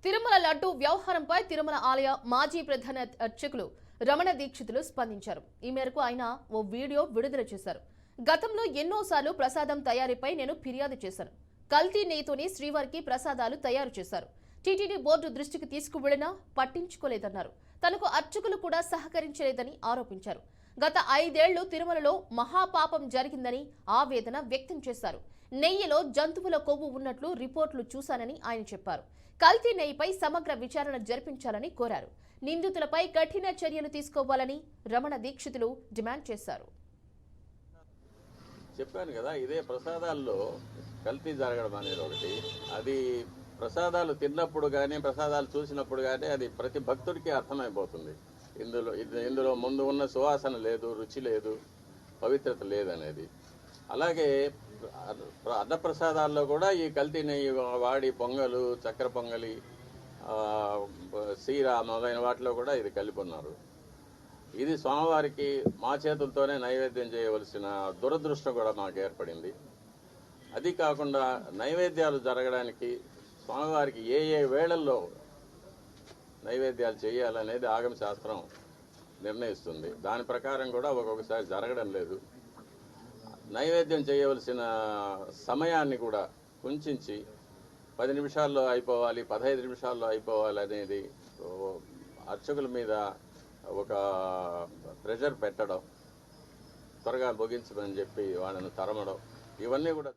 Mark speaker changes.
Speaker 1: తిరుమల లడ్డు వ్యవహారంపై తిరుమల ఆలయ మాజీ ప్రధాన అర్చకులు రమణ దీక్షితులు స్పందించారు. ఈ మేరకు ఆయన ఓ వీడియో విడుదల చేశారు. గతంలో ఎన్నోసార్లు ప్రసాదం తయారీపై నేను ఫిర్యాదు చేశాను. కల్తీ నెయ్యితోనే శ్రీవారికి ప్రసాదాలు తయారు చేశారు. టీటీడీ బోర్డు దృష్టికి తీసుకువెళ్లినా పట్టించుకోలేదన్నారు. తనకు అర్చకులు కూడా సహకరించలేదని ఆరోపించారు. గత 5 ఏళ్లు తిరుమలలో మహాపాపం జరిగిందని ఆవేదన వ్యక్తం చేశారు. నెయ్యిలో జంతువుల కొవ్వు ఉన్నట్లు రిపోర్టులు చూశానని ఆయన చెప్పారు. కల్తీ నెయ్యిపై సమగ్ర విచారణ జరిపించాలని కోరారు. నిందితులపై కఠిన చర్యలు తీసుకోవాలని రమణ దీక్షితులు డిమాండ్ చేశారు.
Speaker 2: చెప్పాను కదా, ఇదే ప్రసాదాల్లో కల్తీ జరగడం అనేది ఒకటి. అది ప్రసాదాలు తిన్నప్పుడు కానీ ప్రసాదాలు చూసినప్పుడు కానీ అది ప్రతి భక్తుడికి అర్థమైపోతుంది. ఇందులో ముందు ఉన్న సువాసన లేదు, రుచి లేదు, పవిత్రత లేదనేది. అలాగే అన్నప్రసాదాల్లో కూడా ఈ కల్తీ నెయ్యి వాడి పొంగలు, చక్కెర పొంగలి, సీర మొదలైన వాటిలో కూడా ఇది కలిపి ఉన్నారు. ఇది స్వామివారికి మా చేతులతోనే నైవేద్యం చేయవలసిన దురదృష్టం కూడా మాకు ఏర్పడింది. అది కాకుండా నైవేద్యాలు జరగడానికి స్వామివారికి ఏ వేళల్లో నైవేద్యాలు చేయాలనేది ఆగమ శాస్త్రం నిర్ణయిస్తుంది. దాని ప్రకారం కూడా ఒక్కొక్కసారి జరగడం లేదు. నైవేద్యం చేయవలసిన సమయాన్ని కూడా కుంచి 10 నిమిషాల్లో అయిపోవాలి, 15 నిమిషాల్లో అయిపోవాలి అనేది అర్చకుల మీద ఒక ప్రెషర్ పెట్టడం, త్వరగా ముగించమని చెప్పి వాళ్ళను తరమడం, ఇవన్నీ కూడా